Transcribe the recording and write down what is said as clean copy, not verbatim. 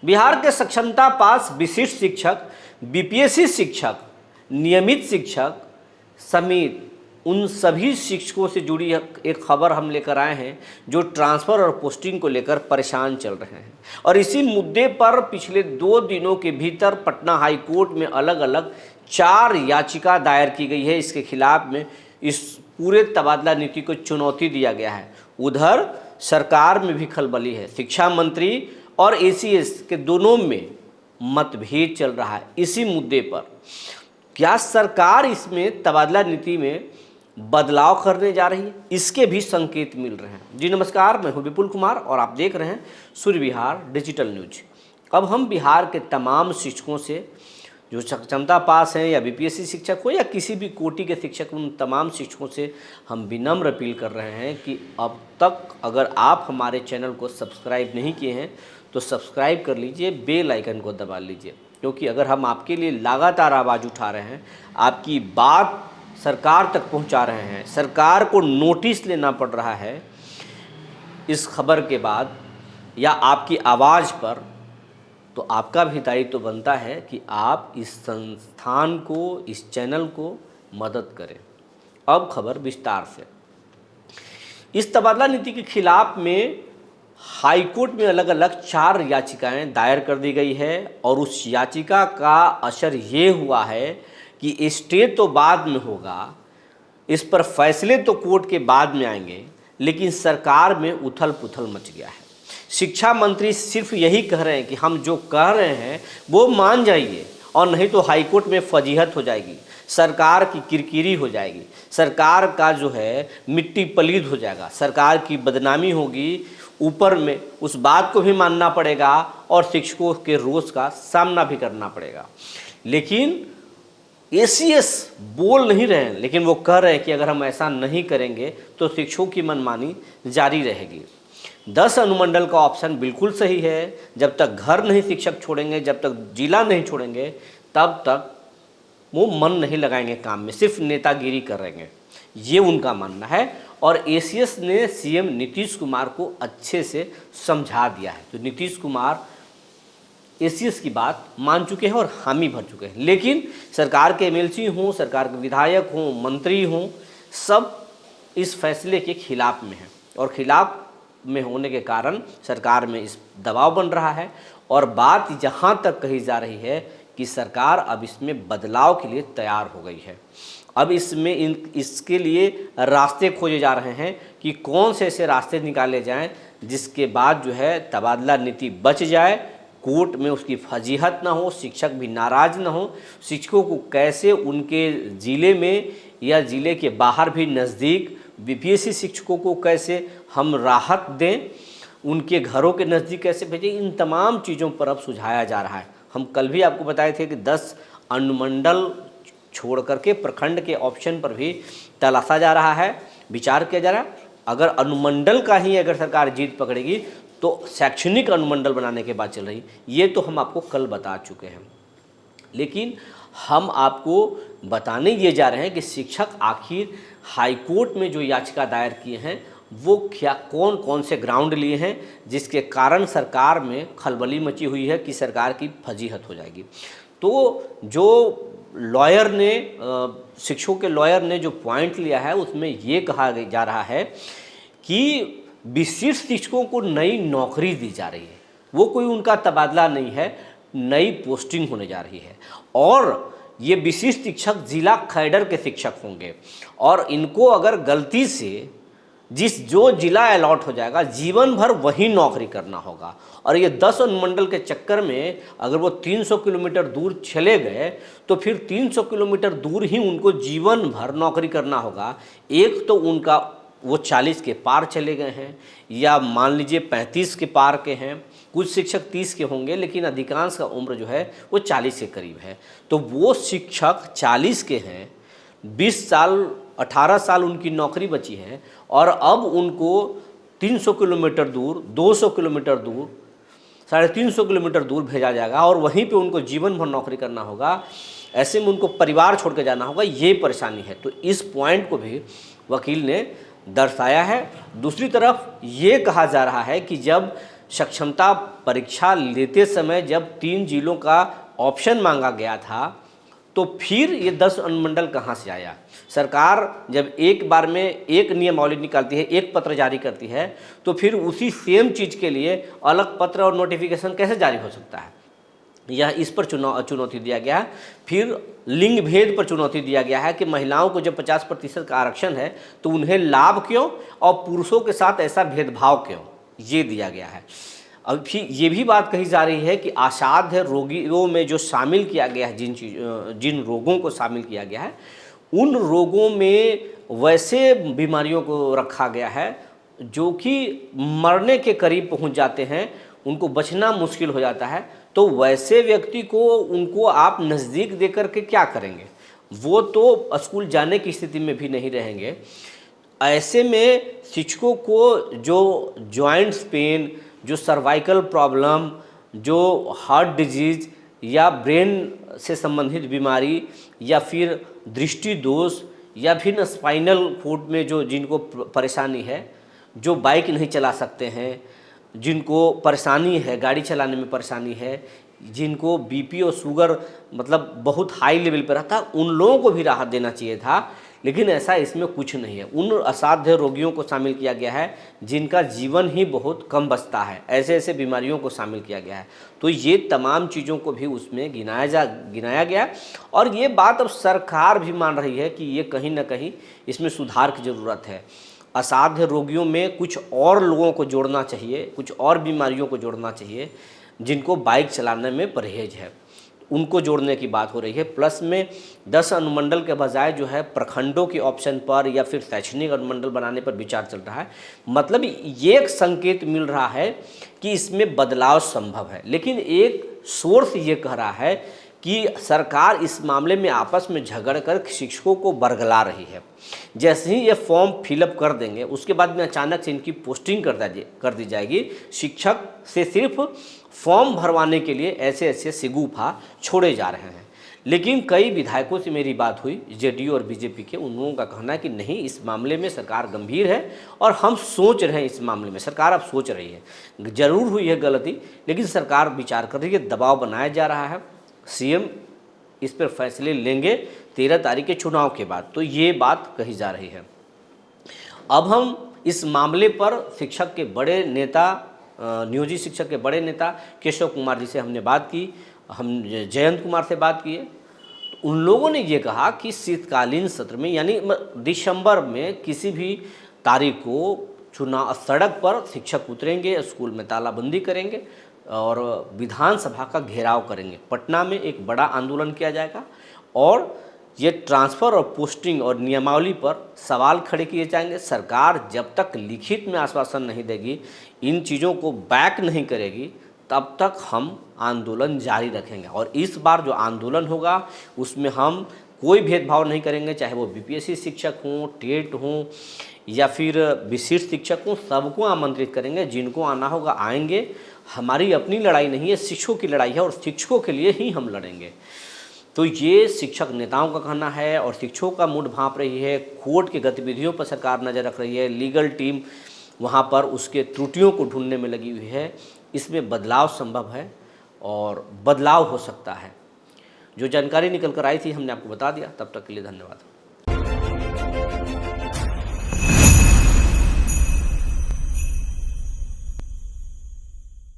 बिहार के सक्षमता पास विशिष्ट शिक्षक, बीपीएससी शिक्षक, नियमित शिक्षक समेत उन सभी शिक्षकों से जुड़ी एक खबर हम लेकर आए हैं जो ट्रांसफ़र और पोस्टिंग को लेकर परेशान चल रहे हैं। और इसी मुद्दे पर पिछले 2 दिनों के भीतर पटना हाई कोर्ट में अलग अलग 4 याचिका दायर की गई है। इसके खिलाफ में इस पूरे तबादला नीति को चुनौती दिया गया है। उधर सरकार में भी खलबली है। शिक्षा मंत्री और एसीएस के दोनों में मतभेद चल रहा है इसी मुद्दे पर। क्या सरकार इसमें तबादला नीति में बदलाव करने जा रही है, इसके भी संकेत मिल रहे हैं। जी नमस्कार, मैं हूं विपुल कुमार और आप देख रहे हैं सूर्य विहार डिजिटल न्यूज। अब हम बिहार के तमाम शिक्षकों से जो सक्षमता पास हैं या बीपीएससी शिक्षक हो या किसी भी कोटि के शिक्षक, उन तमाम शिक्षकों से हम विनम्र अपील कर रहे हैं कि अब तक अगर आप हमारे चैनल को सब्सक्राइब नहीं किए हैं तो सब्सक्राइब कर लीजिए, बेल आइकन को दबा लीजिए, क्योंकि अगर हम आपके लिए लगातार आवाज़ उठा रहे हैं, आपकी बात सरकार तक पहुंचा रहे हैं, सरकार को नोटिस लेना पड़ रहा है इस खबर के बाद या आपकी आवाज़ पर, तो आपका भी दायित्व तो बनता है कि आप इस संस्थान को, इस चैनल को मदद करें। अब खबर विस्तार से। इस तबादला नीति के खिलाफ में हाई कोर्ट में अलग अलग 4 याचिकाएं दायर कर दी गई है और उस याचिका का असर ये हुआ है कि स्टे तो बाद में होगा, इस पर फैसले तो कोर्ट के बाद में आएंगे, लेकिन सरकार में उथल पुथल मच गया है। शिक्षा मंत्री सिर्फ यही कह रहे हैं कि हम जो कह रहे हैं वो मान जाइए, और नहीं तो हाईकोर्ट में फजीहत हो जाएगी, सरकार की किरकिरी हो जाएगी, सरकार का जो है मिट्टी पलीद हो जाएगा, सरकार की बदनामी होगी, ऊपर में उस बात को भी मानना पड़ेगा और शिक्षकों के रोष का सामना भी करना पड़ेगा। लेकिन एसीएस बोल नहीं रहे हैं, लेकिन वो कह रहे हैं कि अगर हम ऐसा नहीं करेंगे तो शिक्षकों की मनमानी जारी रहेगी। 10 अनुमंडल का ऑप्शन बिल्कुल सही है। जब तक घर नहीं शिक्षक छोड़ेंगे, जब तक जिला नहीं छोड़ेंगे, तब तक वो मन नहीं लगाएंगे काम में, सिर्फ नेतागिरी करेंगे, ये उनका मानना है। और एसीएस ने सीएम नीतीश कुमार को अच्छे से समझा दिया है, तो नीतीश कुमार एसीएस की बात मान चुके हैं और हामी भर चुके हैं। लेकिन सरकार के एमएलसी हों, सरकार के विधायक हों, मंत्री हों, सब इस फैसले के खिलाफ में हैं और खिलाफ में होने के कारण सरकार में इस दबाव बन रहा है। और बात जहाँ तक कही जा रही है कि सरकार अब इसमें बदलाव के लिए तैयार हो गई है। अब इसमें इसके लिए रास्ते खोजे जा रहे हैं कि कौन से ऐसे रास्ते निकाले जाएं जिसके बाद जो है तबादला नीति बच जाए, कोर्ट में उसकी फजीहत ना हो, शिक्षक भी नाराज़ ना हो। शिक्षकों को कैसे उनके ज़िले में या ज़िले के बाहर भी नज़दीक बीपीएससी शिक्षकों को कैसे हम राहत दें, उनके घरों के नज़दीक कैसे भेजें, इन तमाम चीज़ों पर अब सुझाया जा रहा है। हम कल भी आपको बताए थे कि 10 अनुमंडल छोड़ करके प्रखंड के ऑप्शन पर भी तलाशा जा रहा है, विचार किया जा रहा है। अगर अनुमंडल का ही अगर सरकार जीत पकड़ेगी तो शैक्षणिक अनुमंडल बनाने के बाद चल रही, ये तो हम आपको कल बता चुके हैं। लेकिन हम आपको बताने ये जा रहे हैं कि शिक्षक आखिर हाईकोर्ट में जो याचिका दायर किए हैं वो क्या, कौन कौन से ग्राउंड लिए हैं जिसके कारण सरकार में खलबली मची हुई है कि सरकार की फजीहत हो जाएगी। तो जो लॉयर ने, शिक्षकों के लॉयर ने जो पॉइंट लिया है उसमें ये कहा जा रहा है कि विशिष्ट शिक्षकों को नई नौकरी दी जा रही है, वो कोई उनका तबादला नहीं है, नई पोस्टिंग होने जा रही है। और ये विशिष्ट शिक्षक जिला कैडर के शिक्षक होंगे और इनको अगर गलती से जो जिला अलॉट हो जाएगा, जीवन भर वही नौकरी करना होगा। और ये 10 अनुमंडल के चक्कर में अगर वो 300 किलोमीटर दूर चले गए तो फिर 300 किलोमीटर दूर ही उनको जीवन भर नौकरी करना होगा। एक तो उनका वो 40 के पार चले गए हैं या मान लीजिए 35 के पार के हैं, कुछ शिक्षक 30 के होंगे, लेकिन अधिकांश का उम्र जो है वो 40 के करीब है। तो वो शिक्षक 40 के हैं, 20 साल 18 साल उनकी नौकरी बची है और अब उनको 300 किलोमीटर दूर, 200 किलोमीटर दूर, 350 किलोमीटर दूर भेजा जाएगा और वहीं पे उनको जीवन भर नौकरी करना होगा। ऐसे में उनको परिवार छोड़ के जाना होगा, ये परेशानी है। तो इस पॉइंट को भी वकील ने दर्शाया है। दूसरी तरफ ये कहा जा रहा है कि जब सक्षमता परीक्षा लेते समय जब 3 जिलों का ऑप्शन मांगा गया था, तो फिर ये 10 अनुमंडल कहाँ से आया? सरकार जब एक बार में एक नियमावली निकालती है, एक पत्र जारी करती है, तो फिर उसी सेम चीज़ के लिए अलग पत्र और नोटिफिकेशन कैसे जारी हो सकता है? यह इस पर चुनौती दिया गया है। फिर लिंग भेद पर चुनौती दिया गया है कि महिलाओं को जब 50% का आरक्षण है तो उन्हें लाभ क्यों और पुरुषों के साथ ऐसा भेदभाव क्यों, ये दिया गया है। अब फिर ये भी बात कही जा रही है कि असाध्य रोगियों में जो शामिल किया गया है, जिन रोगों को शामिल किया गया है, उन रोगों में वैसे बीमारियों को रखा गया है जो कि मरने के करीब पहुंच जाते हैं, उनको बचना मुश्किल हो जाता है। तो वैसे व्यक्ति को उनको आप नज़दीक दे कर के क्या करेंगे? वो तो स्कूल जाने की स्थिति में भी नहीं रहेंगे। ऐसे में शिक्षकों को जो जॉइंट्स पेन, जो सर्वाइकल प्रॉब्लम, जो हार्ट डिजीज़ या ब्रेन से संबंधित बीमारी या फिर दृष्टि दोष या फिर स्पाइनल कोड में जो जिनको परेशानी है, जो बाइक नहीं चला सकते हैं, जिनको परेशानी है, गाड़ी चलाने में परेशानी है, जिनको बीपी और शुगर मतलब बहुत हाई लेवल पर रहता है, उन लोगों को भी राहत देना चाहिए था, लेकिन ऐसा इसमें कुछ नहीं है। उन असाध्य रोगियों को शामिल किया गया है जिनका जीवन ही बहुत कम बचता है, ऐसे ऐसे बीमारियों को शामिल किया गया है। तो ये तमाम चीज़ों को भी उसमें गिनाया गया और ये बात अब सरकार भी मान रही है कि ये कहीं ना कहीं इसमें सुधार की ज़रूरत है। असाध्य रोगियों में कुछ और लोगों को जोड़ना चाहिए, कुछ और बीमारियों को जोड़ना चाहिए जिनको बाइक चलाने में परहेज है, उनको जोड़ने की बात हो रही है। प्लस में 10 अनुमंडल के बजाय जो है प्रखंडों के ऑप्शन पर या फिर शैक्षणिक अनुमंडल बनाने पर विचार चल रहा है। मतलब ये एक संकेत मिल रहा है कि इसमें बदलाव संभव है, लेकिन एक सोर्स ये कह रहा है कि सरकार इस मामले में आपस में झगड़ कर शिक्षकों को बरगला रही है। जैसे ही ये फॉर्म फिलअप कर देंगे उसके बाद में अचानक से इनकी पोस्टिंग कर दी जाएगी। शिक्षक से सिर्फ फॉर्म भरवाने के लिए ऐसे ऐसे सिगुफा छोड़े जा रहे हैं। लेकिन कई विधायकों से मेरी बात हुई, जेडीयू और बीजेपी के, उन लोगों का कहना है कि नहीं, इस मामले में सरकार गंभीर है और हम सोच रहे हैं इस मामले में। सरकार अब सोच रही है, जरूर हुई है गलती, लेकिन सरकार विचार कर रही है, दबाव बनाया जा रहा है। सीएम इस पर फैसले लेंगे 13 तारीख के चुनाव के बाद, तो ये बात कही जा रही है। अब हम इस मामले पर शिक्षक के बड़े नेता, नियोजित शिक्षक के बड़े नेता केशव कुमार जी से हमने बात की, हम जयंत कुमार से बात किए। तो उन लोगों ने ये कहा कि शीतकालीन सत्र में यानी दिसंबर में किसी भी तारीख को चुनाव सड़क पर शिक्षक उतरेंगे, स्कूल में तालाबंदी करेंगे और विधानसभा का घेराव करेंगे। पटना में एक बड़ा आंदोलन किया जाएगा और ये ट्रांसफ़र और पोस्टिंग और नियमावली पर सवाल खड़े किए जाएंगे। सरकार जब तक लिखित में आश्वासन नहीं देगी, इन चीज़ों को बैक नहीं करेगी, तब तक हम आंदोलन जारी रखेंगे। और इस बार जो आंदोलन होगा उसमें हम कोई भेदभाव नहीं करेंगे, चाहे वो बीपीएससी शिक्षक हों, टेट हों या फिर विशिष्ट शिक्षक हों, सबको आमंत्रित करेंगे। जिनको आना होगा आएंगे। हमारी अपनी लड़ाई नहीं है, शिक्षकों की लड़ाई है और शिक्षकों के लिए ही हम लड़ेंगे। तो ये शिक्षक नेताओं का कहना है और शिक्षकों का मूड भांप रही है। कोर्ट की गतिविधियों पर सरकार नज़र रख रही है, लीगल टीम वहाँ पर उसके त्रुटियों को ढूंढने में लगी हुई है। इसमें बदलाव संभव है और बदलाव हो सकता है। जो जानकारी निकल कर आई थी हमने आपको बता दिया। तब तक के लिए धन्यवाद।